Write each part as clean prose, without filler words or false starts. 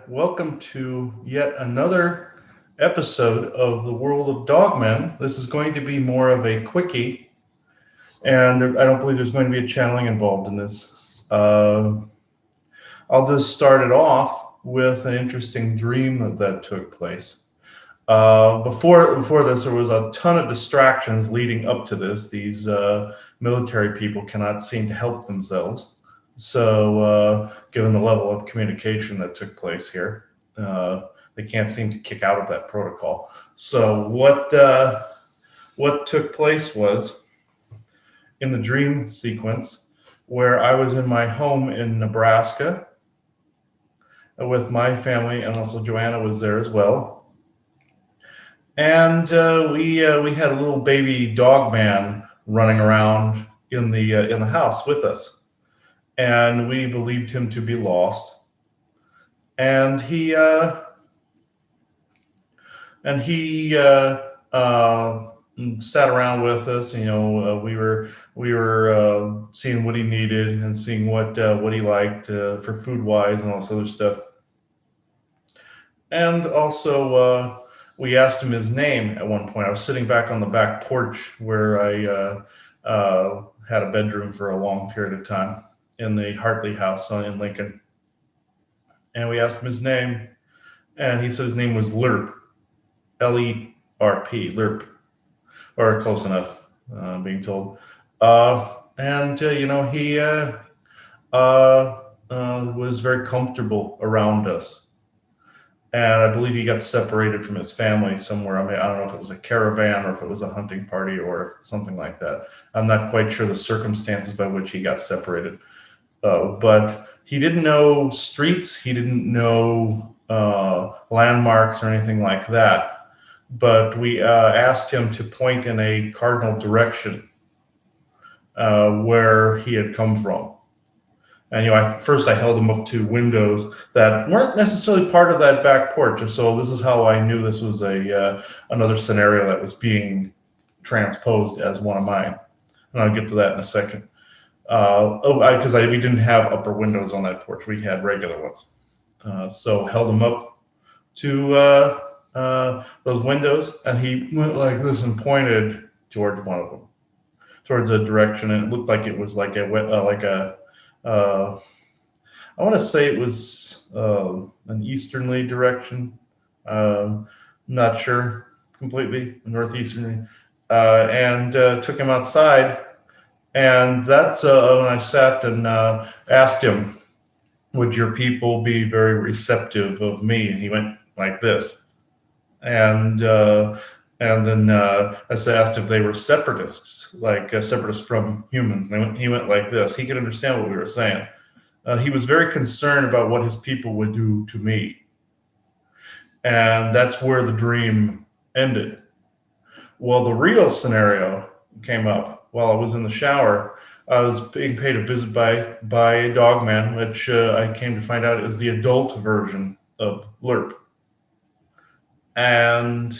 welcome to yet another episode of the World of Dogmen. This is going to be more of a quickie, and I don't believe there's going to be a channeling involved in this. I'll just start it off with an interesting dream that took place. Before this, there was a ton of distractions leading up to this. These military people cannot seem to help themselves. So, given the level of communication that took place here, they can't seem to kick out of that protocol. So, what took place was in the dream sequence where I was in my home in Nebraska with my family, and also Joanna was there as well. And we had a little baby dog man running around in the house with us, and we believed him to be lost. And he sat around with us. We were seeing what he needed and seeing what he liked for food wise and all this other stuff. And also, we asked him his name at one point. I was sitting back on the back porch where I had a bedroom for a long period of time in the Hartley house in Lincoln. And we asked him his name, and he said his name was Lerp, Lerp, Lerp, or close enough, being told. He was very comfortable around us. And I believe he got separated from his family somewhere. I mean, I don't know if it was a caravan or if it was a hunting party or something like that. I'm not quite sure the circumstances by which he got separated. But he didn't know streets. He didn't know landmarks or anything like that. But we asked him to point in a cardinal direction where he had come from. And first I held him up to windows that weren't necessarily part of that back porch. And so this is how I knew this was another scenario that was being transposed as one of mine. And I'll get to that in a second. Because we didn't have upper windows on that porch. We had regular ones. So held him up to those windows, and he went like this and pointed towards one of them, towards a direction. And it looked like it was like I want to say it was an easterly direction. Not sure completely, northeasterly. And took him outside. And that's when I sat and asked him, would your people be very receptive of me? And he went like this. And then I asked if they were separatists, like separatists from humans. And he went like this. He could understand what we were saying. He was very concerned about what his people would do to me. And that's where the dream ended. Well, the real scenario came up while I was in the shower. I was being paid a visit by a dogman, which I came to find out is the adult version of Lerp. And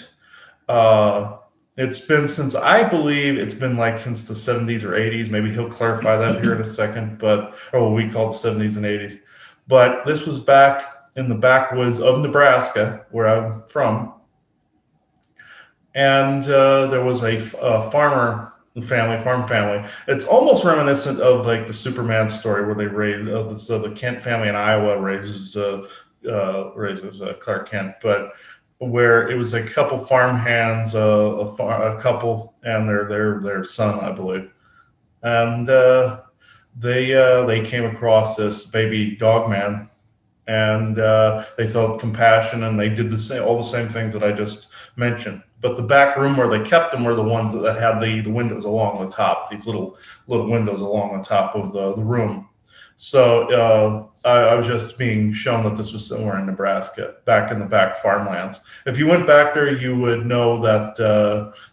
it's been since, I believe it's been like since the 70s or 80s. Maybe he'll clarify that here in a second, or what we call the 70s and 80s. But this was back in the backwoods of Nebraska, where I'm from. And there was a farm family. It's almost reminiscent of like the Superman story where they raise the Kent family in Iowa raises Clark Kent, but where it was a couple farm hands, a couple and their son, I believe, and they came across this baby dog man, and they felt compassion, and they did all the same things that I just mentioned. But the back room where they kept them were the ones that had the windows along the top, these little windows along the top of the room. So I was just being shown that this was somewhere in Nebraska, back in the back farmlands. If you went back there, you would know that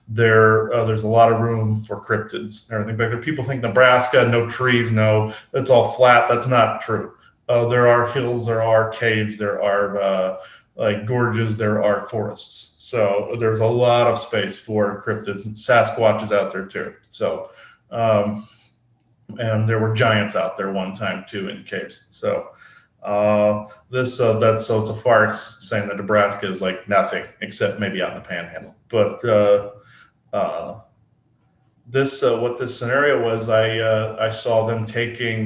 there's a lot of room for cryptids and everything back there. People think Nebraska, no trees, no, it's all flat. That's not true. There are hills, there are caves, there are like gorges, there are forests. So there's a lot of space for cryptids, and Sasquatches out there too. So, and there were giants out there one time too in caves. So That's so it's a farce saying that Nebraska is like nothing except maybe out in the Panhandle. But uh, what this scenario was, I saw them taking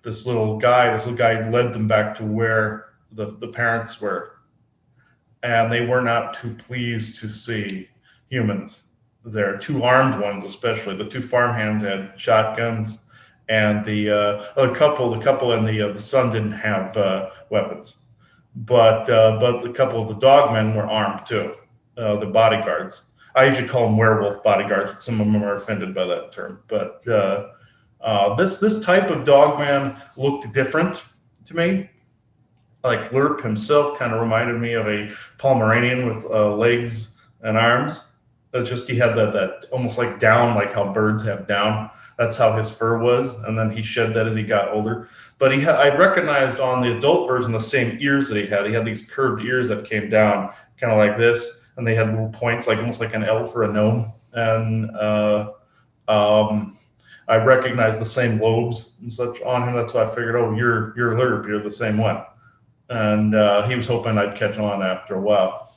this little guy. This little guy led them back to where the parents were, and they were not too pleased to see humans there. Two armed ones, especially the two farmhands, had shotguns, and the couple and the son didn't have weapons, but the couple of the dogmen were armed too, the bodyguards. I usually call them werewolf bodyguards, but some of them are offended by that term. But this type of dogman looked different to me. Like Lerp himself kind of reminded me of a Pomeranian with legs and arms. It's just he had that almost like down, like how birds have down. That's how his fur was, and then he shed that as he got older. But I recognized on the adult version the same ears that he had. He had these curved ears that came down, kind of like this, and they had little points, like almost like an elf or a gnome. And I recognized the same lobes and such on him. That's why I figured, oh, you're Lerp, you're the same one. And he was hoping I'd catch on after a while.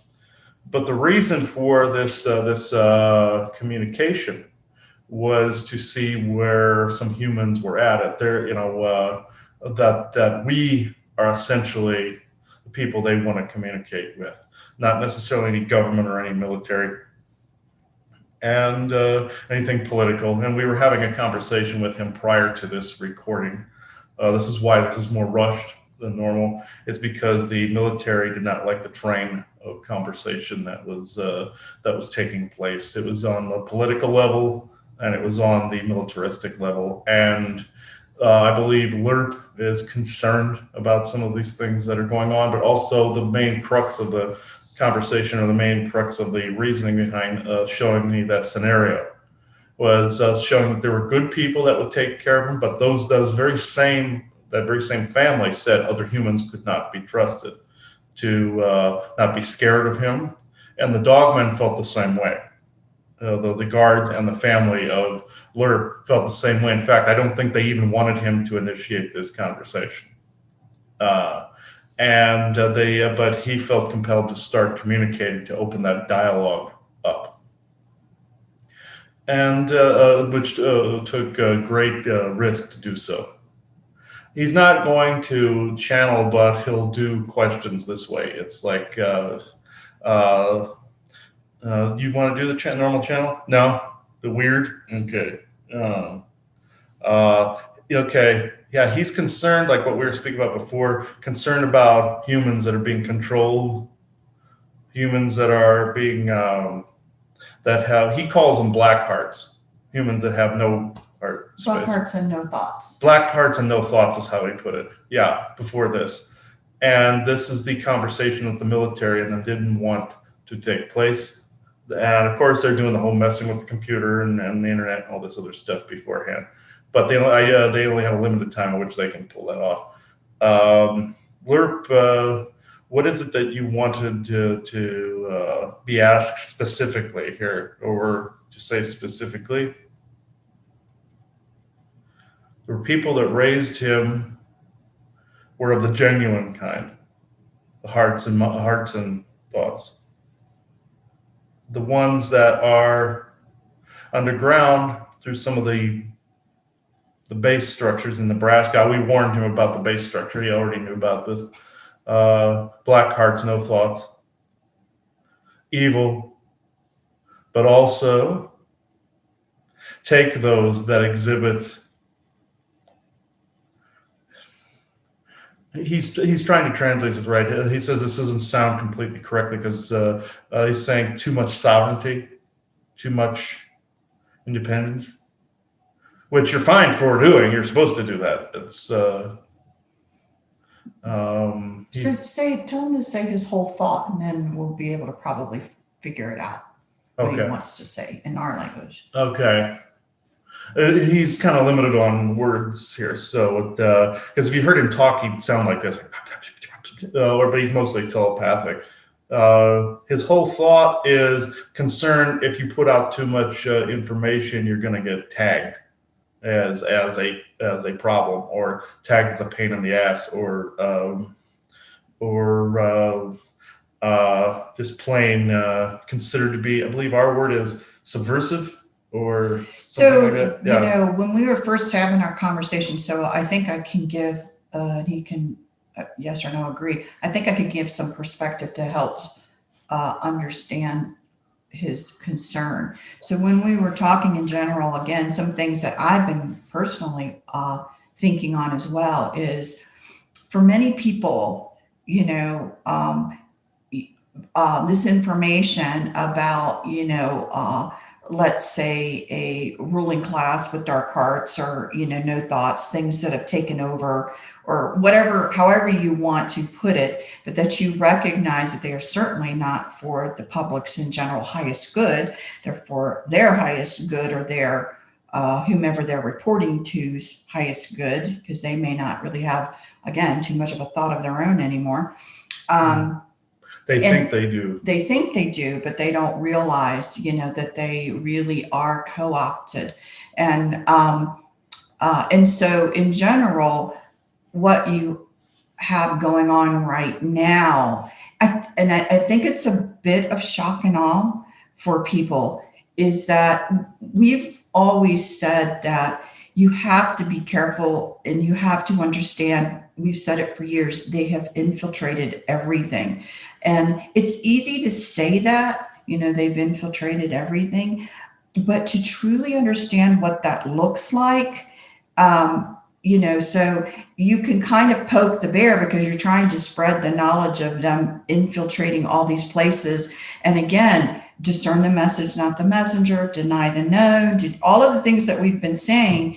But the reason for this communication was to see where some humans were at. That we are essentially the people they want to communicate with, not necessarily any government or any military, and anything political. And we were having a conversation with him prior to this recording. This is why this is more rushed than normal. It's because the military did not like the train of conversation that was taking place. It was on the political level, and it was on the militaristic level. And I believe Lerp is concerned about some of these things that are going on, but also the main crux of the conversation, or the main crux of the reasoning behind showing me that scenario, was showing that there were good people that would take care of him, but that very same family said other humans could not be trusted to not be scared of him. And the dogmen felt the same way. The guards and the family of Lerp felt the same way. In fact, I don't think they even wanted him to initiate this conversation. But he felt compelled to start communicating, to open that dialogue up, and which took great risk to do so. He's not going to channel, but he'll do questions this way. It's like, you want to do the normal channel? No? The weird? Okay. Okay. Yeah, he's concerned, like what we were speaking about before, concerned about humans that are being controlled, humans that are being, he calls them Blackhearts, humans that have no heart space. Blackhearts and no thoughts. Blackhearts and no thoughts is how he put it. Yeah, before this. And this is the conversation that the military and them didn't want to take place. And of course, they're doing the whole messing with the computer and the internet and all this other stuff beforehand. But they only have a limited time in which they can pull that off. Lerp, what is it that you wanted to be asked specifically here, or to say specifically? The people that raised him were of the genuine kind, the hearts and thoughts. The ones that are underground through some of the base structures in Nebraska. We warned him about the base structure. He already knew about this. Blackhearts, no thoughts. Evil, but also take those that exhibit. He's trying to translate it right. He says this doesn't sound completely correctly because he's saying too much sovereignty, too much independence, which you're fine for doing. You're supposed to do that. It's tell him to say his whole thought, and then we'll be able to probably figure it out. What he wants to say in our language. Okay. He's kind of limited on words here, so because if you heard him talk, he'd sound like this, but he's mostly telepathic. His whole thought is concerned if you put out too much information, you're going to get tagged. as a problem, or tagged as a pain in the ass, or just plain considered to be, I believe our word is subversive or something like that. Yeah. When we were first having our conversation, so I think I can give, he can, yes or no agree. I think I could give some perspective to help understand his concern. So when we were talking in general, again, some things that I've been personally thinking on as well is, for many people, this information about, let's say a ruling class with dark hearts, or, no thoughts, things that have taken over, or whatever, however you want to put it, but that you recognize that they are certainly not for the public's in general highest good. They're for their highest good, or their whomever they're reporting to's highest good, because they may not really have, again, too much of a thought of their own anymore. They think they do. They think they do, but they don't realize, that they really are co-opted. And so in general, what you have going on right now, I think it's a bit of shock and awe for people, is that we've always said that you have to be careful and you have to understand, we've said it for years, they have infiltrated everything. And it's easy to say that, they've infiltrated everything, but to truly understand what that looks like, so you can kind of poke the bear because you're trying to spread the knowledge of them infiltrating all these places. And again, discern the message, not the messenger, deny the known, all of the things that we've been saying,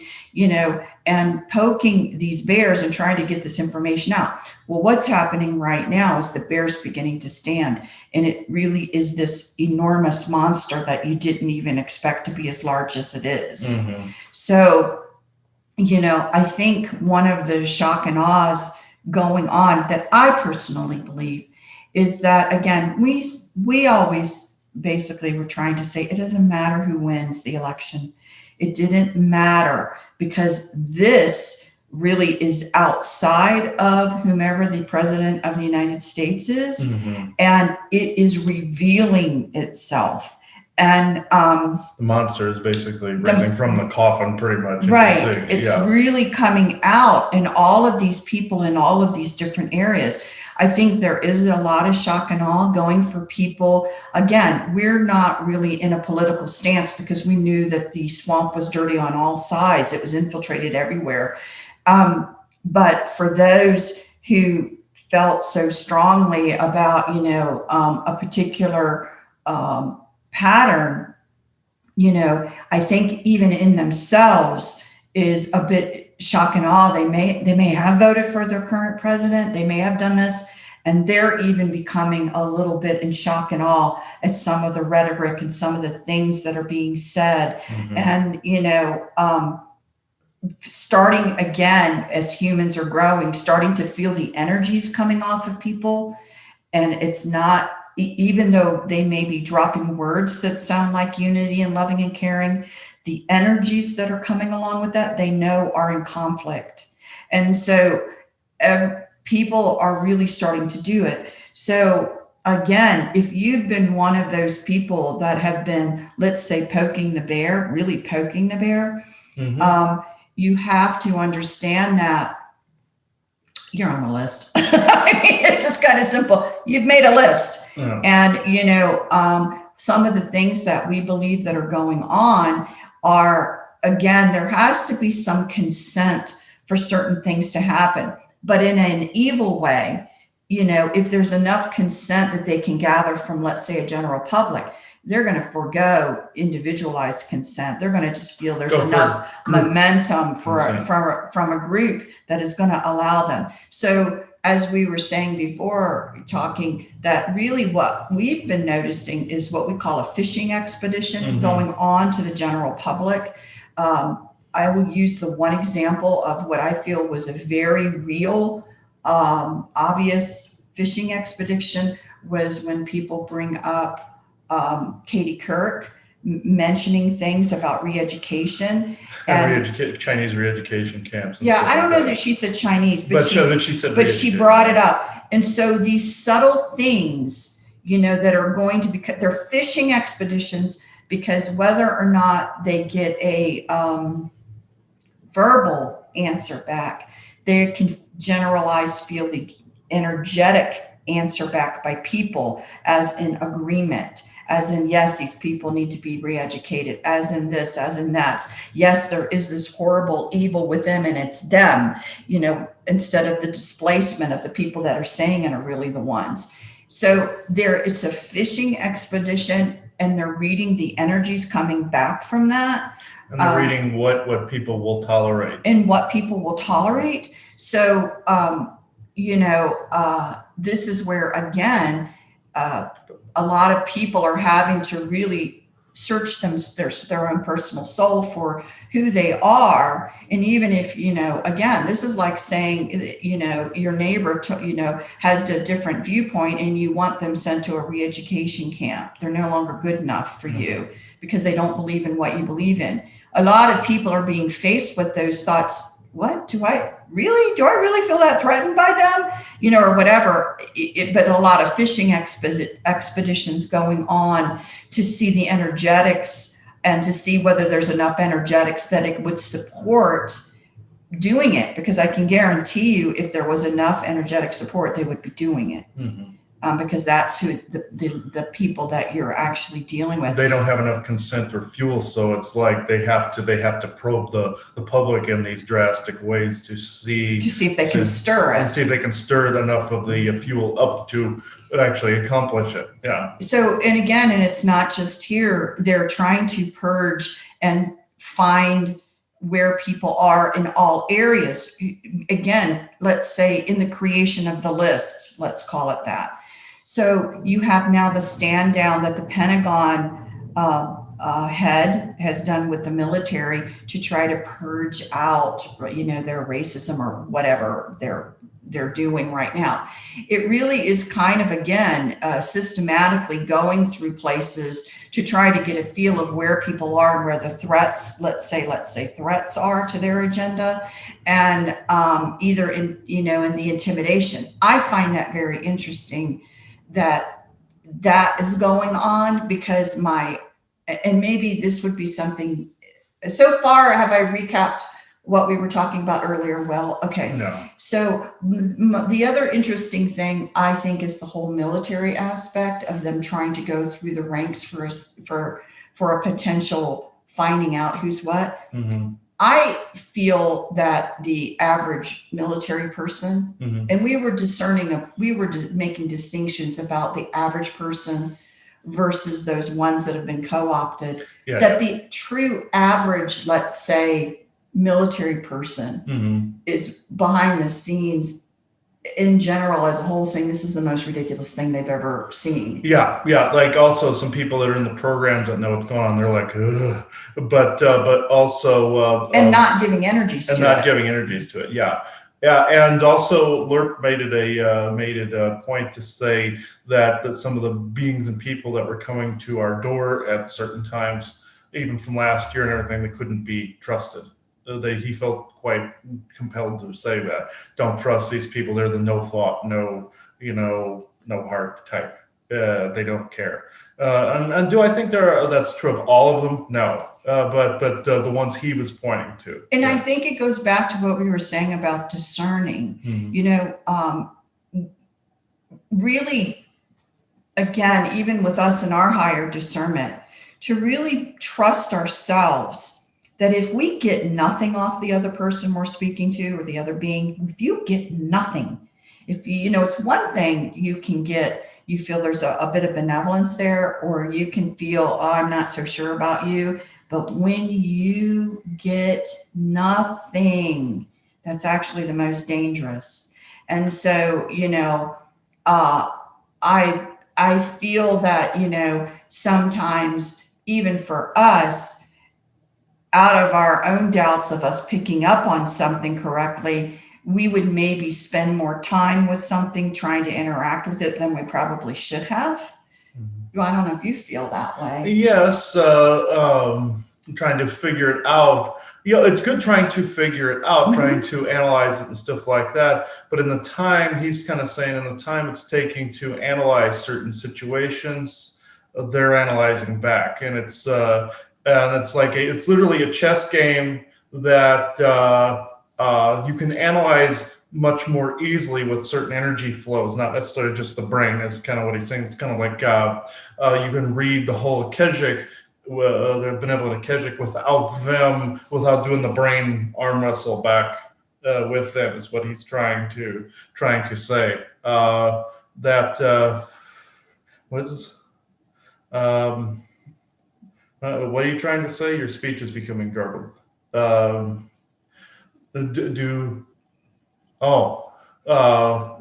and poking these bears and trying to get this information out. Well, what's happening right now is the bear's beginning to stand. And it really is this enormous monster that you didn't even expect to be as large as it is. Mm-hmm. So, I think one of the shock and awes going on that I personally believe is that, again, we always basically were trying to say it doesn't matter who wins the election. It didn't matter, because this really is outside of whomever the president of the United States is. Mm-hmm. And it is revealing itself. And the monster is basically rising from the coffin, pretty much. Right. It's really coming out in all of these people in all of these different areas. I think there is a lot of shock and awe going for people. Again, we're not really in a political stance because we knew that the swamp was dirty on all sides. It was infiltrated everywhere. But for those who felt so strongly about, a particular pattern, I think even in themselves is a bit shock and awe. They may have voted for their current president. They may have done this, and they're even becoming a little bit in shock and awe at some of the rhetoric and some of the things that are being said. Mm-hmm. And, starting again, as humans are growing, starting to feel the energies coming off of people. And it's not, even though they may be dropping words that sound like unity and loving and caring, the energies that are coming along with that, they know are in conflict. And so people are really starting to do it. So again, if you've been one of those people that have been, let's say, poking the bear, really poking the bear, mm-hmm. You have to understand that you're on a list. I mean, it's just kind of simple. You've made a list. Yeah. And, some of the things that we believe that are going on are, again, there has to be some consent for certain things to happen, but in an evil way. If there's enough consent that they can gather from, let's say, a general public, they're going to forego individualized consent. They're going to just feel there's enough momentum from a group that is going to allow them. So as we were saying before, talking, that really what we've been noticing is what we call a fishing expedition, mm-hmm. going on to the general public. I will use the one example of what I feel was a very real, obvious fishing expedition was when people bring up Katie Couric mentioning things about re-education and Chinese re-education camps. And yeah, stuff I don't like know that she said Chinese, but she said, but she brought it up. And so these subtle things, that are going to be, they're fishing expeditions, because whether or not they get a verbal answer back, they can generalize, feel the energetic answer back by people as in agreement, as in, yes, these people need to be re-educated, as in this, as in that. Yes, there is this horrible evil with them and it's them, instead of the displacement of the people that are saying it are really the ones. So it's a fishing expedition, and they're reading the energies coming back from that. And they're reading what people will tolerate. And what people will tolerate. So, this is where, again, a lot of people are having to really search their own personal soul for who they are. And even if, again, this is like saying, your neighbor, has a different viewpoint and you want them sent to a re-education camp. They're no longer good enough for you because they don't believe in what you believe in. A lot of people are being faced with those thoughts. What do I really feel that threatened by them? Or whatever. But a lot of fishing expeditions going on to see the energetics and to see whether there's enough energetics that it would support doing it. Because I can guarantee you, if there was enough energetic support, they would be doing it. Mm-hmm. Because that's who the people that you're actually dealing with. They don't have enough consent or fuel, so it's like they have to probe the public in these drastic ways to see if they can stir it, and see if they can stir enough of the fuel up to actually accomplish it. Yeah. So, and it's not just here. They're trying to purge and find where people are in all areas. Again, let's say in the creation of the list, let's call it that. So you have now the stand down that the Pentagon head has done with the military to try to purge out, their racism or whatever they're doing right now. It really is kind of, again, systematically going through places to try to get a feel of where people are and where the threats, let's say threats are to their agenda, and either in the intimidation. I find that very interesting that is going on, because and maybe this would be something. So far, have I recapped what we were talking about earlier? Well, okay. No. So the other interesting thing, I think, is the whole military aspect of them trying to go through the ranks for a potential finding out who's what. Mm-hmm. I feel that the average military person, and we were making distinctions about the average person versus those ones that have been co-opted, that the true average, let's say, military person is behind the scenes in general as a whole saying this is the most ridiculous thing they've ever seen. Yeah. Like also some people that are in the programs that know what's going on, they're like, ugh. But also and not giving energies to it. And not giving energies to it. Yeah. And also Lerp made it a point to say that some of the beings and people that were coming to our door at certain times, even from last year and everything, they couldn't be trusted. He felt quite compelled to say that. Don't trust these people. They're the no thought, no heart type. They don't care. And do I think that's true of all of them? No. But the ones he was pointing to. And I think it goes back to what we were saying about discerning. Really, again, even with us in our higher discernment, to really trust ourselves. That if we get nothing off the other person we're speaking to or the other being, if you get nothing, if it's one thing you can get, you feel there's a bit of benevolence there, or you can feel, oh, I'm not so sure about you. But when you get nothing, that's actually the most dangerous. And so, I feel that, sometimes even for us, out of our own doubts of us picking up on something correctly, we would maybe spend more time with something trying to interact with it than we probably should have. Well, I don't know if you feel that way. Yes, trying to figure it out. It's good trying to figure it out, trying to analyze it and stuff like that. But in the time, he's kind of saying, in the time it's taking to analyze certain situations, they're analyzing back, and it's like it's literally a chess game that you can analyze much more easily with certain energy flows, not necessarily just the brain. Is kind of what he's saying. It's kind of like you can read the whole Keswick, the benevolent Keswick, without doing the brain arm wrestle back with them. Is what he's trying to say. What is what are you trying to say? Your speech is becoming garbled.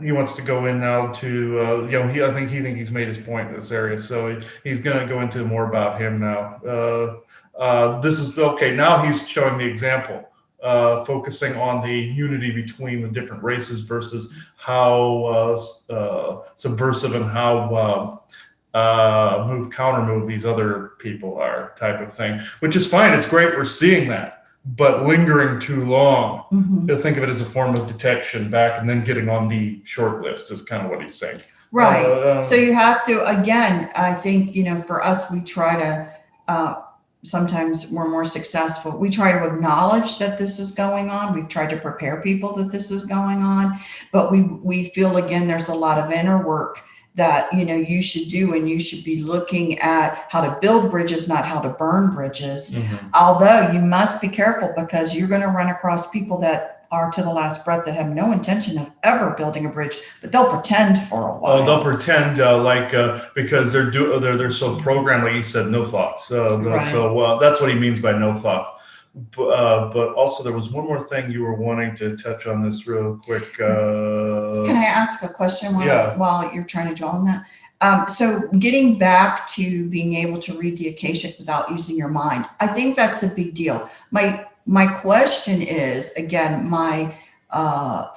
He wants to go in now to I think he's made his point in this area, so he's going to go into more about him now. This is okay. Now he's showing the example, focusing on the unity between the different races versus how subversive and how counter move these other people are, type of thing, which is fine. It's great we're seeing that. But lingering too long, think of it as a form of detection back and then getting on the short list is kind of what he's saying. Right. So you have to, again, I think, for us, we try to, sometimes we're more successful. We try to acknowledge that this is going on. We've tried to prepare people that this is going on, but we feel, again, there's a lot of inner work that you should do, and you should be looking at how to build bridges, not how to burn bridges. Although you must be careful, because you're going to run across people that are to the last breath that have no intention of ever building a bridge, but they'll pretend for a while. Oh, they'll pretend because they're so programmed, like you said, no thoughts. Right. So that's what he means by no thought. But also there was one more thing you were wanting to touch on this real quick. Can I ask a question while you're trying to draw on that? So getting back to being able to read the Akashic without using your mind, I think that's a big deal. My question is, again, my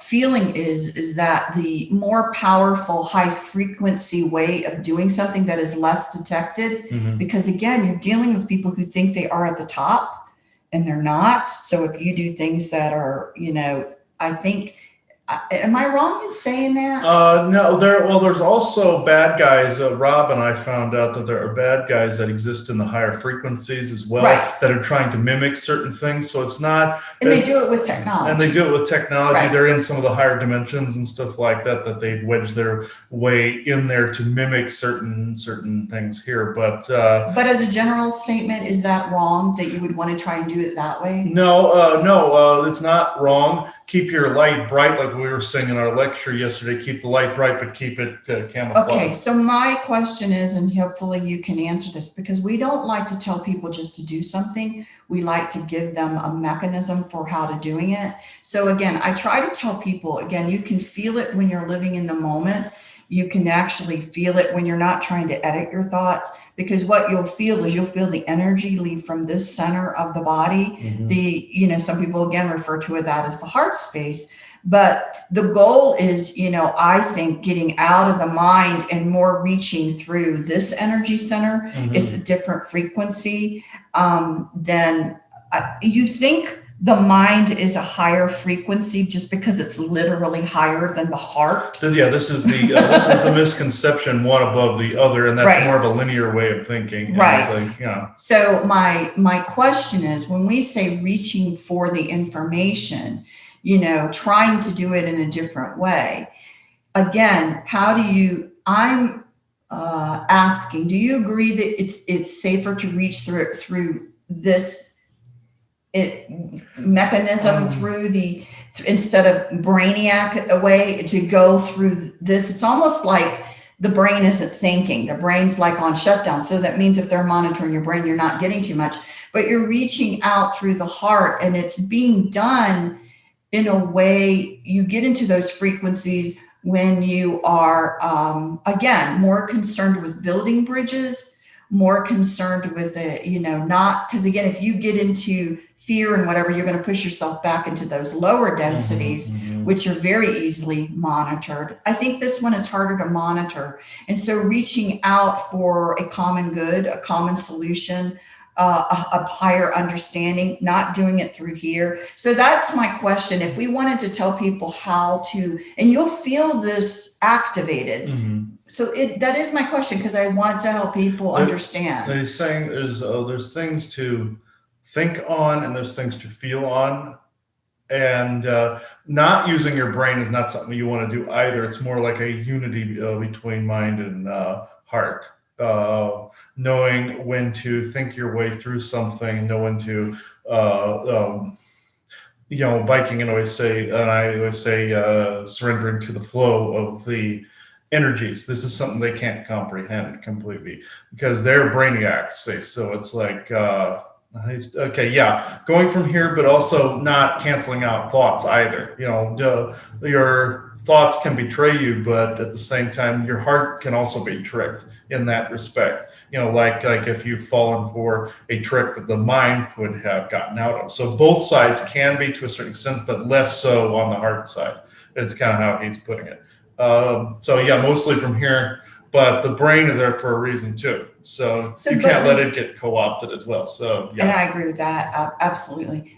feeling is that the more powerful, high frequency way of doing something that is less detected, because again, you're dealing with people who think they are at the top, and they're not. So if you do things that are, I think, am I wrong in saying that? No, there's also bad guys. Rob and I found out that there are bad guys that exist in the higher frequencies as well, that are trying to mimic certain things. So it's not. And they do it with technology. Right. They're in some of the higher dimensions and stuff like that they wedge their way in there to mimic certain things here. But as a general statement, is that wrong that you would want to try and do it that way? No, it's not wrong. Keep your light bright, like we were saying in our lecture yesterday. Keep the light bright, but keep it camouflaged. Okay, so my question is, and hopefully you can answer this, because we don't like to tell people just to do something. We like to give them a mechanism for how to doing it. So again, I try to tell people, again, you can feel it when you're living in the moment. You can actually feel it when you're not trying to edit your thoughts, because what you'll feel is the energy leave from this center of the body. Some people again refer to that as the heart space, but the goal is, I think, getting out of the mind and more reaching through this energy center. It's a different frequency than you think. The mind is a higher frequency just because it's literally higher than the heart. This is the misconception, one above the other, and that's more of a linear way of thinking. Right. So my question is, when we say reaching for the information, trying to do it in a different way, again, I'm asking, do you agree that it's safer to reach through this mechanism instead of brainiac way, to go through this? It's almost like the brain isn't thinking. The brain's like on shutdown. So that means if they're monitoring your brain, you're not getting too much, but you're reaching out through the heart, and it's being done in a way you get into those frequencies when you are, again, more concerned with building bridges, more concerned with it, not, because again, if you get into fear and whatever, you're going to push yourself back into those lower densities, which are very easily monitored. I think this one is harder to monitor. And so reaching out for a common good, a common solution, a higher understanding, not doing it through here. So that's my question. If we wanted to tell people how to, and you'll feel this activated. So that is my question, because I want to help people understand. They're saying there's things to think on and there's things to feel on, and not using your brain is not something you want to do either. It's more like a unity between mind and heart. Knowing when to think your way through something, know when to Viking and I always say surrendering to the flow of the energies. This is something they can't comprehend completely because they're brainiacs. So it's like going from here, but also not canceling out thoughts either. Your thoughts can betray you, but at the same time, your heart can also be tricked in that respect. Like if you've fallen for a trick that the mind could have gotten out of. So both sides can be to a certain extent, but less so on the heart side. It's kind of how he's putting it. Mostly from here. But the brain is there for a reason too. So you can't let it get co-opted as well. So yeah. And I agree with that. Absolutely.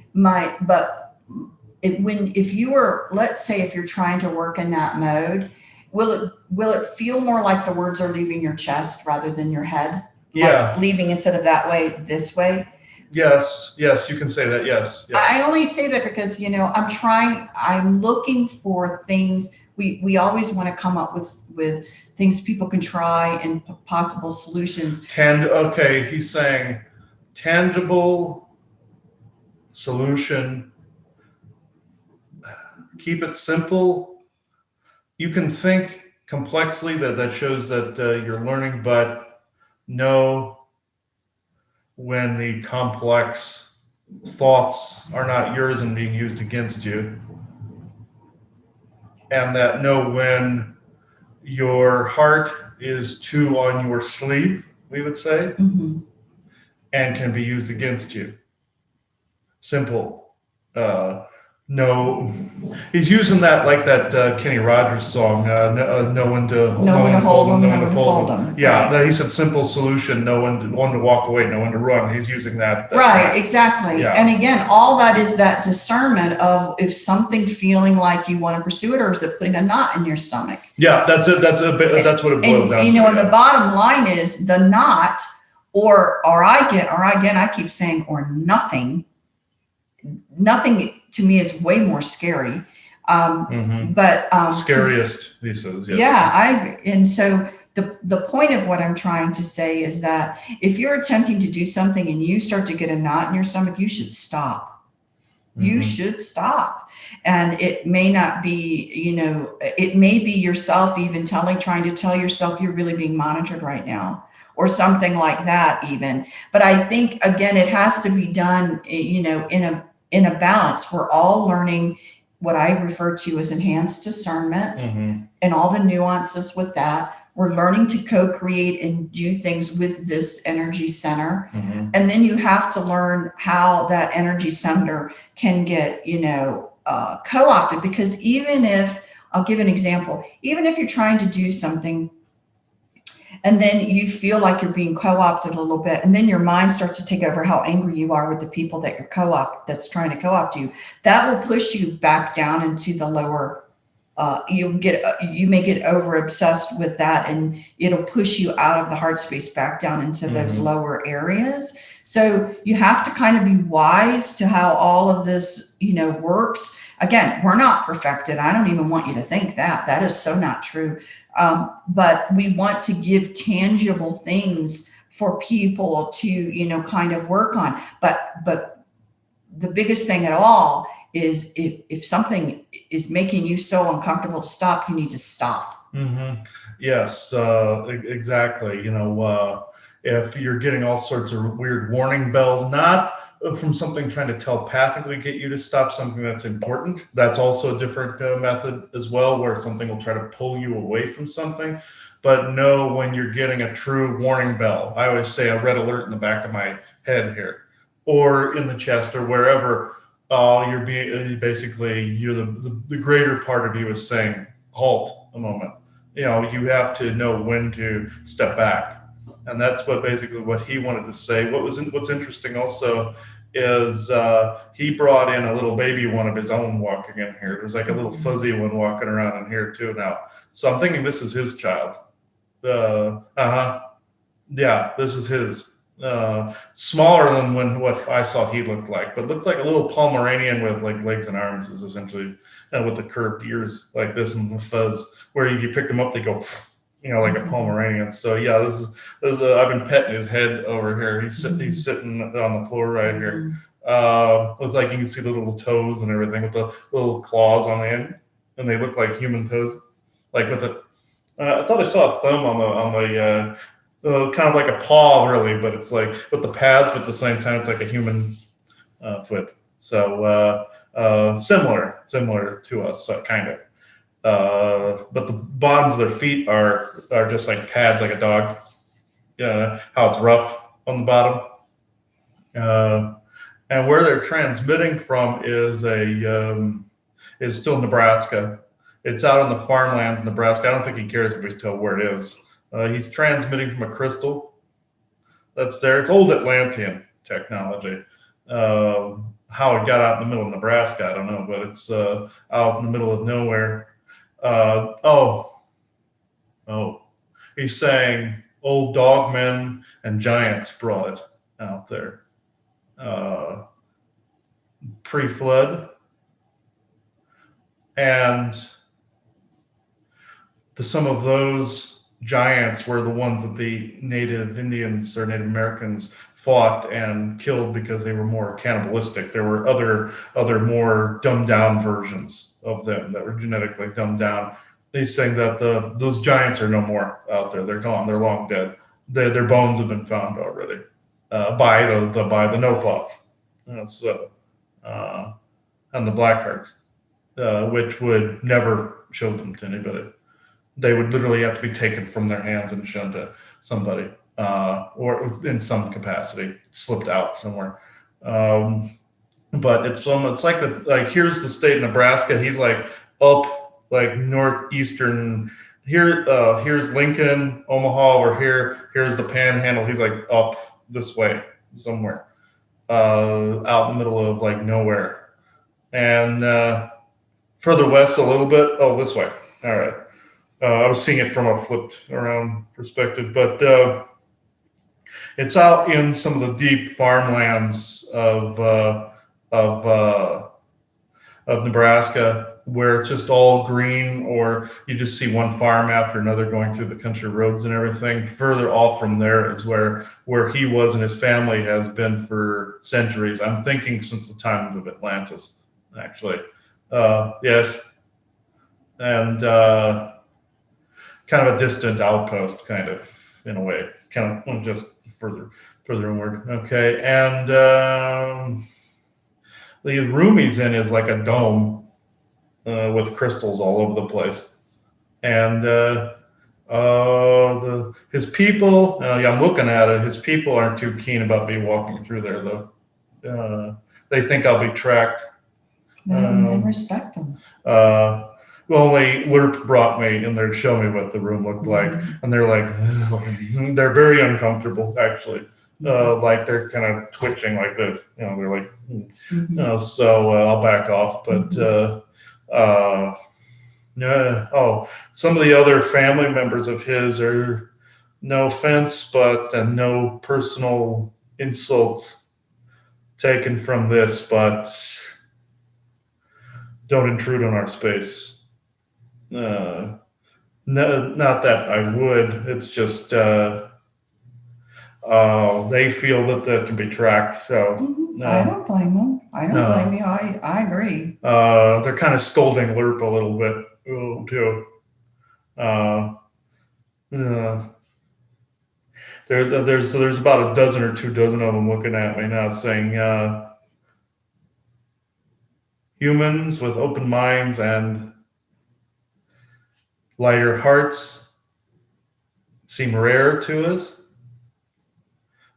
If you were, let's say, if you're trying to work in that mode, will it feel more like the words are leaving your chest rather than your head? Yeah. Like leaving instead of that way, this way? Yes, you can say that. Yes. I only say that because, I'm looking for things. We always want to come up with things people can try and possible solutions. He's saying tangible solution. Keep it simple. You can think complexly. That shows that you're learning, but know when the complex thoughts are not yours and being used against you. And that know when your heart is too on your sleeve, we would say, and can be used against you. Simple. No, he's using that like that Kenny Rogers song, know when to hold them, know when to fold them. Yeah, right. He said simple solution, know when to walk away, know when to run. He's using that. Right, exactly. Yeah. And again, all that is that discernment of if something feeling like you want to pursue it, or is it putting a knot in your stomach? Yeah, that's it. That's what it boils down to. And the bottom line is the knot, or I keep saying, or nothing. Nothing to me is way more scary. But scariest, he says. Yes. Yeah, and so the point of what I'm trying to say is that if you're attempting to do something and you start to get a knot in your stomach, you should stop. You should stop. And it may not be, it may be yourself even trying to tell yourself you're really being monitored right now, or something like that even. But I think, again, it has to be done, in a balance. We're all learning what I refer to as enhanced discernment and all the nuances with that. We're learning to co-create and do things with this energy center. And then you have to learn how that energy center can get, co-opted, because I'll give an example, even if you're trying to do something and then you feel like you're being co-opted a little bit, and then your mind starts to take over how angry you are with the people that that's trying to co-opt you, that will push you back down into the lower. You may get over obsessed with that, and it'll push you out of the heart space back down into those lower areas. So you have to kind of be wise to how all of this, works. Again, we're not perfected. I don't even want you to think that is so not true. But we want to give tangible things for people to, kind of work on. But the biggest thing at all is if something is making you so uncomfortable to stop, you need to stop. Yes, exactly. If you're getting all sorts of weird warning bells, not from something trying to telepathically get you to stop something that's important. That's also a different method as well, where something will try to pull you away from something. But know when you're getting a true warning bell. I always say a red alert in the back of my head here. or in the chest or wherever, you're being basically you're the greater part of you is saying halt a moment. You have to know when to step back, and that's what basically what he wanted to say. What's interesting also is he brought in a little baby one of his own walking in here. There's like a little fuzzy one walking around in here too now. So I'm thinking this is his child. Uh-huh. Yeah, this is his. Smaller than what I saw he looked like, but looked like a little Pomeranian with like legs and arms, is essentially, and with the curved ears like this and the fuzz. Where if you pick them up, they go, like a Pomeranian. So yeah, this is I've been petting his head over here. He's sitting on the floor right here. With like you can see the little toes and everything with the little claws on the end, and they look like human toes, like with the. I thought I saw a thumb on the kind of like a paw, really, but it's like with the pads, but at the same time, it's like a human foot. So similar to us, kind of. But the bottoms of their feet are just like pads, like a dog. How it's rough on the bottom. And where they're transmitting from is still Nebraska. It's out in the farmlands, Nebraska. I don't think he cares if we tell where it is. He's transmitting from a crystal that's there. It's old Atlantean technology. How it got out in the middle of Nebraska, I don't know, but it's out in the middle of nowhere. Oh, he's saying old dogmen and giants brought it out there. Pre-flood. And some of those giants were the ones that the native Indians or Native Americans fought and killed because they were more cannibalistic. There were other more dumbed down versions of them that were genetically dumbed down. He's saying that those giants are no more out there. They're gone. They're long dead. Their bones have been found already by the no thoughts. And the Blackhearts, which would never show them to anybody. They would literally have to be taken from their hands and shown to somebody, or in some capacity, slipped out somewhere. But it's like here's the state of Nebraska. He's like up like northeastern. Here's Lincoln, Omaha. We're here. Here's the Panhandle. He's like up this way somewhere, out in the middle of like nowhere, and further west a little bit. Oh, this way. All right. I was seeing it from a flipped around perspective, but it's out in some of the deep farmlands of Nebraska, where it's just all green, or you just see one farm after another going through the country roads and everything. Further off from there is where he was and his family has been for centuries. I'm thinking since the time of Atlantis, actually. Yes, and kind of a distant outpost, kind of in a way, kind of just further inward. Okay, and the room he's in is like a dome with crystals all over the place, and his people. Yeah, I'm looking at it. His people aren't too keen about me walking through there, though. They think I'll be tracked. They respect them. Only Lerp brought me in there to show me what the room looked like, and they're like, they're very uncomfortable, actually. Like they're kind of twitching like this, they're like, so I'll back off. But some of the other family members of his are, no offense, but no personal insult taken from this, but don't intrude on our space. No, not that I would. It's just they feel that can be tracked. So I don't blame them. I don't blame you. I agree. They're kind of scolding Lerp a little bit too. There's about a dozen or 2 dozen of them looking at me now, saying humans with open minds and lighter hearts seem rare to us,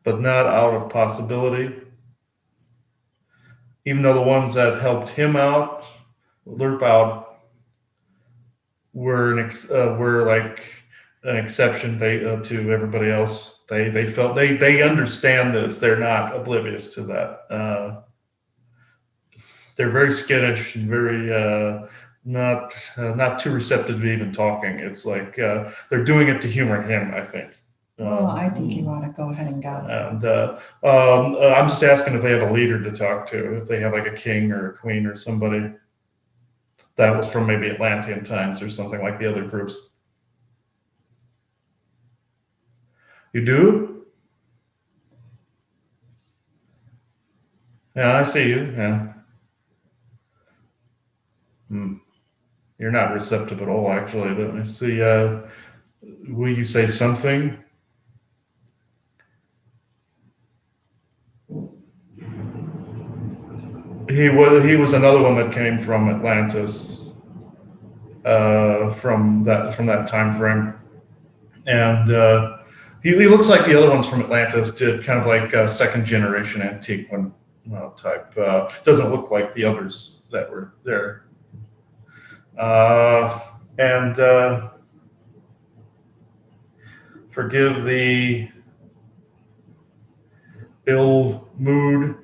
but not out of possibility. even though the ones that helped him out, Lerp out, were like an exception to everybody else. They felt they understand this. They're not oblivious to that. They're very skittish and very not too receptive to even talking. It's like they're doing it to humor him, I think. Well, I think you ought to go ahead and go. And I'm just asking if they have a leader to talk to, if they have like a king or a queen or somebody that was from maybe Atlantean times or something like the other groups. You do? Yeah, I see you. Yeah. Hmm. You're not receptive at all, actually. Let me see. Will you say something? He was another one that came from Atlantis, from that time frame, and he looks like the other ones from Atlantis did, kind of like second generation antique one type. Doesn't look like the others that were there, and forgive the ill mood.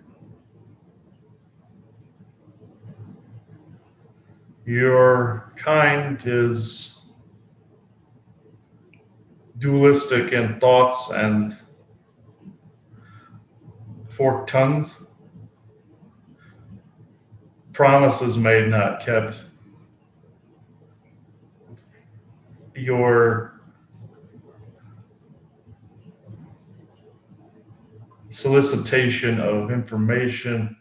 Your kind is dualistic in thoughts and forked tongues, promises made not kept. Your solicitation of information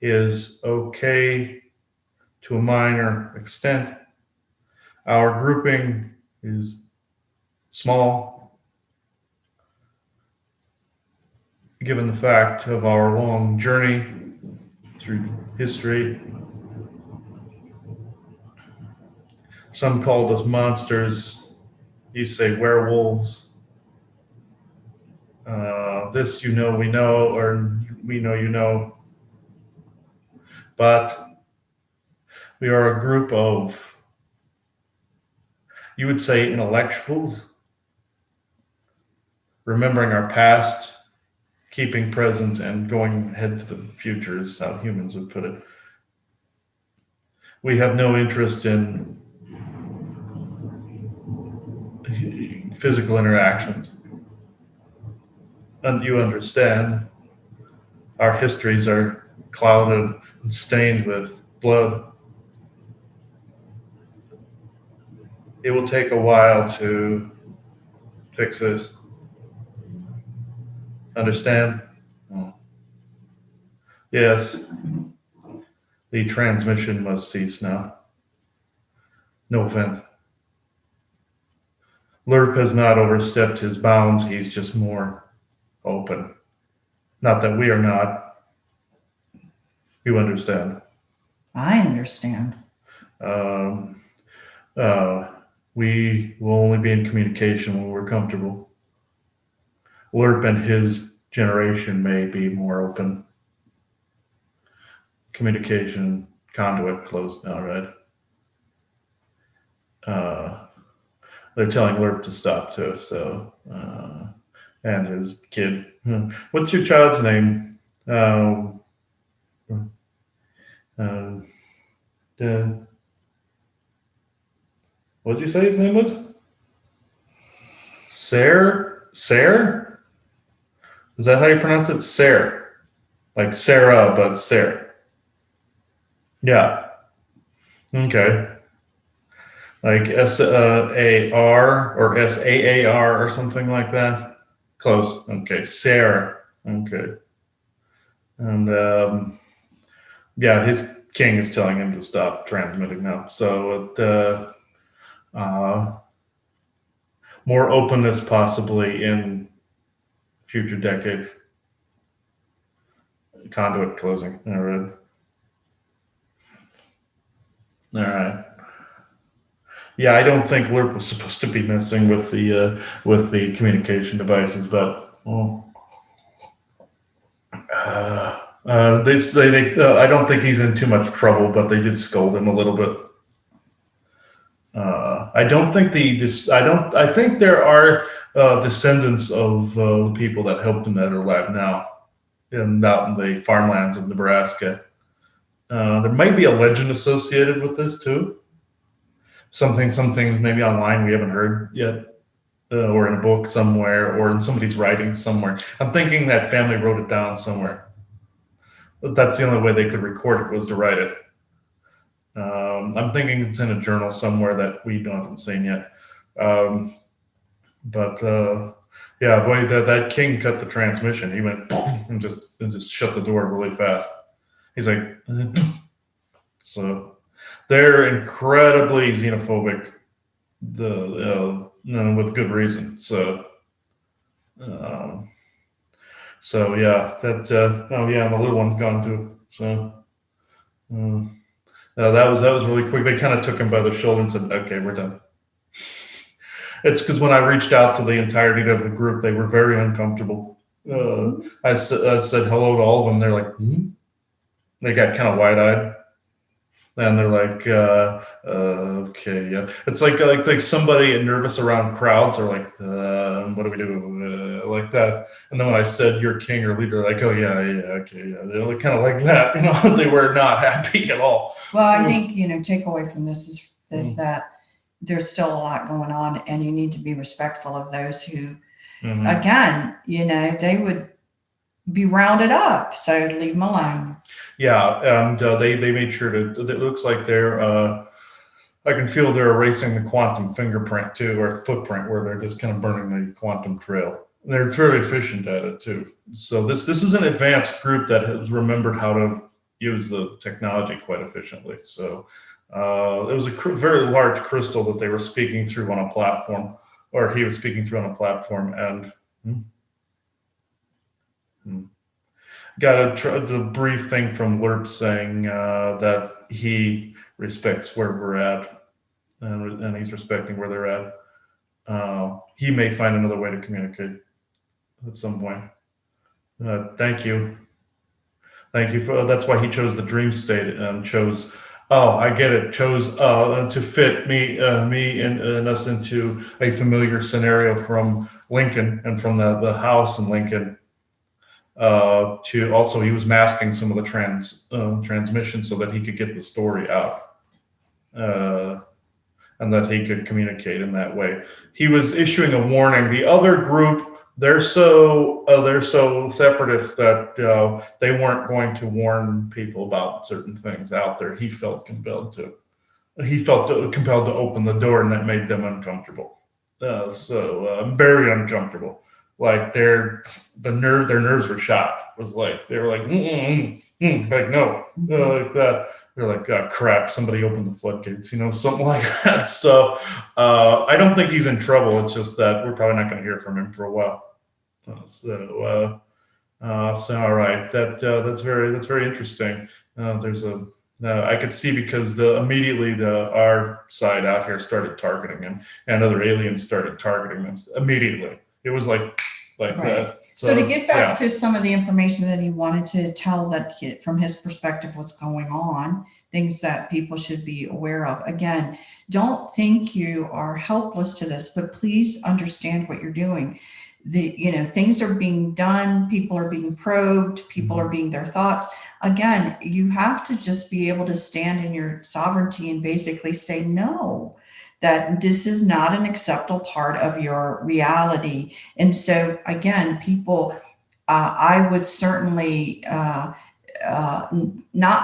is okay to a minor extent. Our grouping is small, given the fact of our long journey through history. Some called us monsters. You say werewolves. This we know, or we know you know. But we are a group of, you would say, intellectuals, remembering our past, keeping present, and going ahead to the future is how humans would put it. We have no interest in physical interactions. And you understand, our histories are clouded and stained with blood. It will take a while to fix this. Understand? Yes. The transmission must cease now. No offense. Lerp has not overstepped his bounds. He's just more open. Not that we are not. You understand. I understand. Um, we will only be in communication when we're comfortable. Lerp and his generation may be more open. Communication conduit closed now, right? They're telling Lerp to stop too. So, and his kid. What's your child's name? What did you say his name was? Ser? Is that how you pronounce it? Ser. Like Sarah, but Ser. Yeah. Okay. Like SAR or SAAR or something like that. Close. Okay. Ser. Okay. And yeah, his king is telling him to stop transmitting now. So more openness possibly in future decades. Conduit closing. All right. All right. Yeah, I don't think Lerp was supposed to be messing with the communication devices, but They say I don't think he's in too much trouble, but they did scold him a little bit. I don't think I think there are descendants of the people that helped him that are alive now, out in the farmlands of Nebraska. There might be a legend associated with this too. Something maybe online we haven't heard yet, or in a book somewhere, or in somebody's writing somewhere. I'm thinking that family wrote it down somewhere. But that's the only way they could record it was to write it. I'm thinking it's in a journal somewhere that we haven't seen yet. But yeah, boy, that king cut the transmission. He went and just shut the door really fast. He's like, so they're incredibly xenophobic, with good reason. So yeah, oh yeah, and the little one's gone too. So that was really quick. They kind of took him by the shoulder and said, "Okay, we're done." It's because when I reached out to the entirety of the group, they were very uncomfortable. I said hello to all of them. They're like, hmm? They got kind of wide-eyed, and they're like, "Okay, yeah." It's like somebody nervous around crowds, or like, "What do we do?" Like that. And then when I said "you're king or leader," like, "Oh yeah, okay, yeah." They're kind of like that, They were not happy at all. Well, I think takeaway from this is that there's still a lot going on, and you need to be respectful of those who, again, they would be rounded up. So leave them alone. Yeah, and they made sure to. It looks like they're. I can feel they're erasing the quantum fingerprint too, or footprint, where they're just kind of burning the quantum trail. They're very efficient at it too. So this is an advanced group that has remembered how to use the technology quite efficiently. So it was a very large crystal that they were speaking through on a platform, or he was speaking through on a platform, and got the brief thing from Lerp saying that he respects where we're at, and he's respecting where they're at. He may find another way to communicate at some point. Thank you for that's why he chose the dream state and chose. Oh, I get it. Chose to fit me and us into a familiar scenario from Lincoln and from the house in Lincoln. To also, he was masking some of the transmission so that he could get the story out, and that he could communicate in that way. He was issuing a warning. The other group, they're so separatist that they weren't going to warn people about certain things out there. He felt compelled to. He felt compelled to open the door, and that made them uncomfortable. Very uncomfortable. Like their nerves were shot. It was like they were like, like no, like that. They're like, crap, somebody opened the floodgates, something like that. So I don't think he's in trouble. It's just that we're probably not going to hear from him for a while. So all right, that's very interesting. There's I could see because immediately our side out here started targeting him, and other aliens started targeting them immediately. It was like right. That. So to get back to some of the information that he wanted to tell, that from his perspective, what's going on, things that people should be aware of. Again, don't think you are helpless to this, but please understand what you're doing. Things are being done. People are being probed. People are being their thoughts. Again, you have to just be able to stand in your sovereignty and basically say no, that this is not an acceptable part of your reality. And so again, people, I would certainly not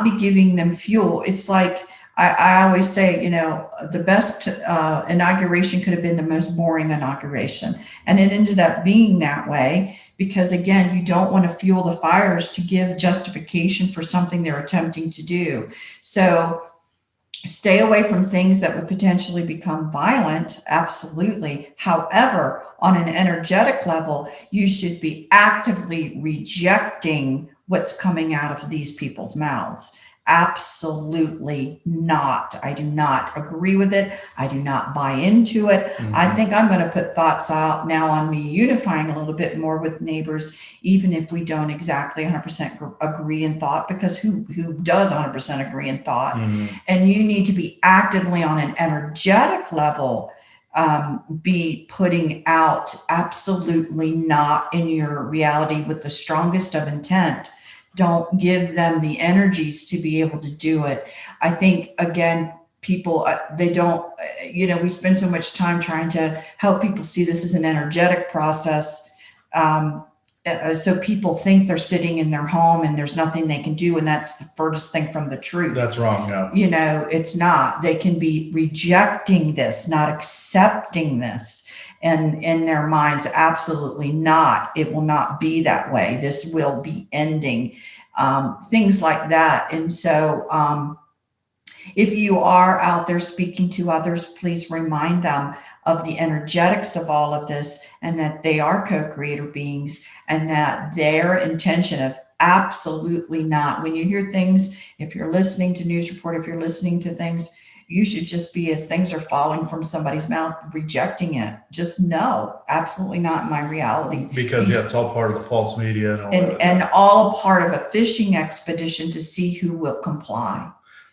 be giving them fuel. It's like, I always say, the best inauguration could have been the most boring inauguration. And it ended up being that way because, again, you don't want to fuel the fires to give justification for something they're attempting to do. So stay away from things that would potentially become violent. Absolutely. However, on an energetic level, you should be actively rejecting what's coming out of these people's mouths. Absolutely not. I do not agree with it. I do not buy into it. I Mhm. think I'm going to put thoughts out now on me unifying a little bit more with neighbors, even if we don't exactly 100% agree in thought, because who does 100% agree in thought? Mhm. And you need to be actively on an energetic level, be putting out absolutely not in your reality with the strongest of intent. Don't give them the energies to be able to do it. I think, again, people, they don't, we spend so much time trying to help people see this as an energetic process. Um, so people think they're sitting in their home and there's nothing they can do. And that's the furthest thing from the truth. That's wrong. Yeah. It's not. They can be rejecting this, not accepting this. And in their minds, absolutely not. It will not be that way. This will be ending. Things like that. And so, if you are out there speaking to others, please remind them of the energetics of all of this, and that they are co-creator beings, and that their intention of absolutely not, when you hear things, if you're listening to news report, if you're listening to things, you should just be, as things are falling from somebody's mouth, rejecting it. Just no, absolutely not in my reality. Because it's all part of the false media and all that. And all a part of a fishing expedition to see who will comply.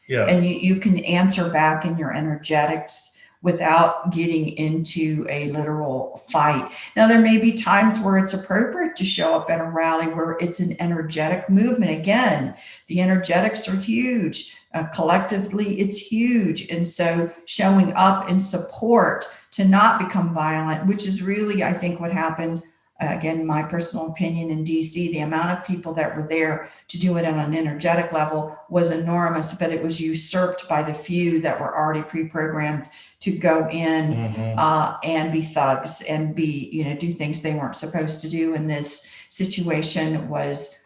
Yes. And you can answer back in your energetics without getting into a literal fight. Now, there may be times where it's appropriate to show up at a rally where it's an energetic movement. Again, the energetics are huge. Collectively, it's huge. And so showing up in support to not become violent, which is really, I think, what happened. Again, my personal opinion, in DC, the amount of people that were there to do it on an energetic level was enormous, but it was usurped by the few that were already pre-programmed to go in and be thugs and do things they weren't supposed to do. And this situation was,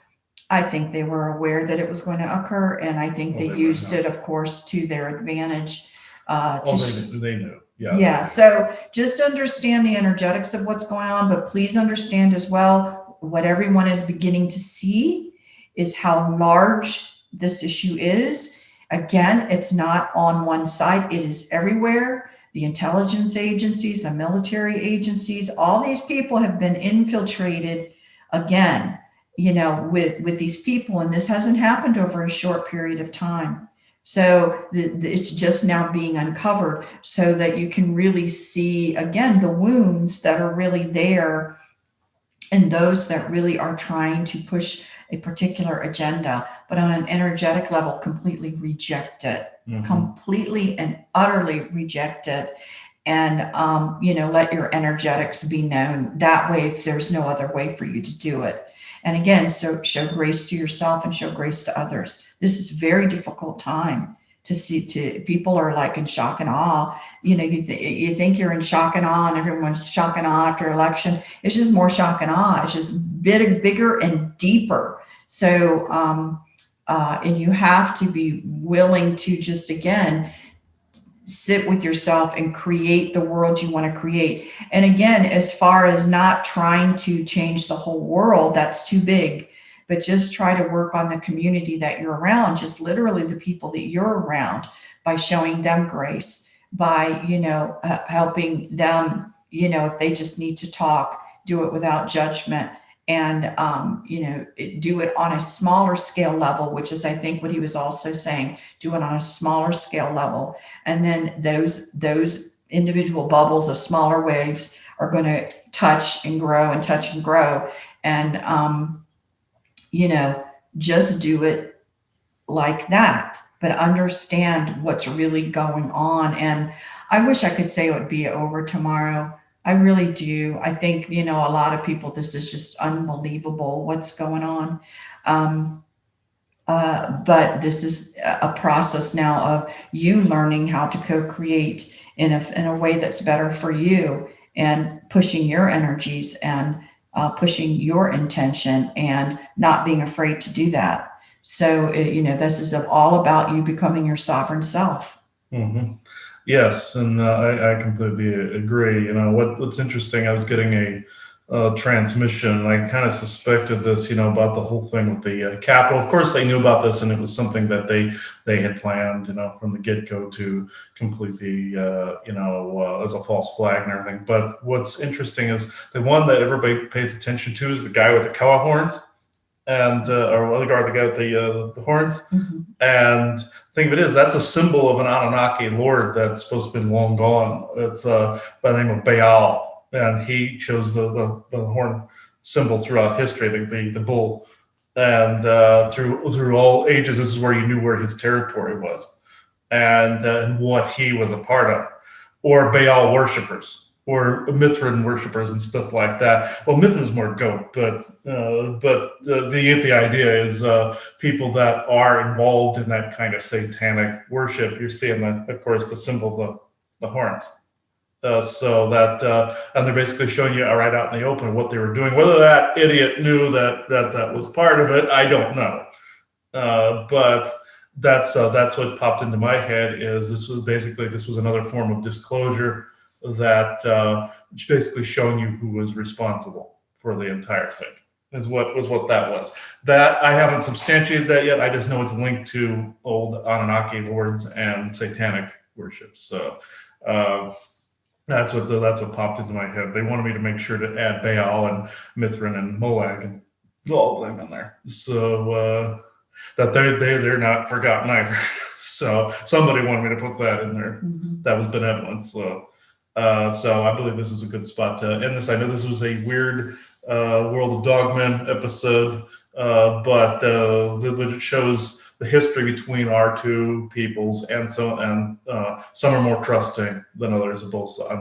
I think they were aware that it was going to occur, and I think they used it, of course, to their advantage. They knew. Yeah. Yeah. So just understand the energetics of what's going on, but please understand as well, what everyone is beginning to see is how large this issue is. Again, it's not on one side, it is everywhere. The intelligence agencies, the military agencies, all these people have been infiltrated again, with these people. And this hasn't happened over a short period of time. So it's just now being uncovered so that you can really see, again, the wounds that are really there, and those that really are trying to push a particular agenda, but on an energetic level, completely reject it, completely and utterly reject it. And, let your energetics be known that way, if there's no other way for you to do it. And again, so show grace to yourself and show grace to others. This is a very difficult time to people are like in shock and awe. You think you're in shock and awe, and everyone's shock and awe after election. It's just more shock and awe. It's just bigger and deeper. So, and you have to be willing to just, again, sit with yourself and create the world you want to create. And again, as far as not trying to change the whole world, that's too big, but just try to work on the community that you're around, just literally the people that you're around, by showing them grace, by, helping them, if they just need to talk, do it without judgment. And, do it on a smaller scale level, which is, I think, what he was also saying, do it on a smaller scale level. And then those individual bubbles of smaller waves are going to touch and grow and touch and grow. And, just do it like that, but understand what's really going on. And I wish I could say it would be over tomorrow. I really do. I think, a lot of people, this is just unbelievable what's going on. But this is a process now of you learning how to co-create in a way that's better for you, and pushing your energies, and pushing your intention, and not being afraid to do that. So, this is all about you becoming your sovereign self. Yes, and I completely agree. What's interesting, I was getting a transmission. I kind of suspected this, about the whole thing with the Capitol. Of course, they knew about this, and it was something that they had planned, from the get go to completely, as a false flag and everything. But what's interesting is the one that everybody pays attention to is the guy with the cow horns, and or the guy with the horns. Mm-hmm. And the thing of it is, that's a symbol of an Anunnaki lord that's supposed to have been long gone. It's by the name of Baal, and he chose the horn symbol throughout history, the bull, and through all ages, this is where you knew where his territory was, and what he was a part of, or Baal worshippers, or Mithrin worshippers and stuff like that. Well, Mithrin's more goat, but the idea is people that are involved in that kind of satanic worship. You're seeing of course, the symbol of the horns. So that and they're basically showing you right out in the open what they were doing. Whether that idiot knew that was part of it, I don't know. But that's what popped into my head. Is this was another form of disclosure that basically showing you who was responsible for the entire thing. Is what that was. That I haven't substantiated that yet. I just know it's linked to old Anunnaki lords and satanic worship. So that's what popped into my head. They wanted me to make sure to add Baal and Mithrin and Molag and all of them in there, so that they're not forgotten either. So somebody wanted me to put that in there. Mm-hmm. That was benevolent. So I believe this is a good spot to end this. I know this was a weird World of Dogmen episode, but it shows the history between our two peoples, and some are more trusting than others on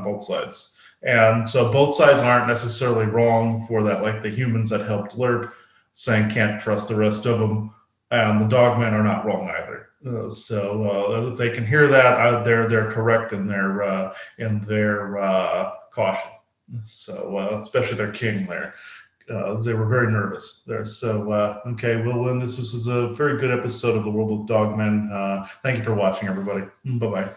both sides. And so both sides aren't necessarily wrong for that, like the humans that helped Lerp saying can't trust the rest of them, and the Dogmen are not wrong either. So if they can hear that, they're correct in their caution. So especially their king there. They were very nervous there. So, okay, we'll win this. This is a very good episode of the World of Dogmen. Thank you for watching, everybody. Bye-bye.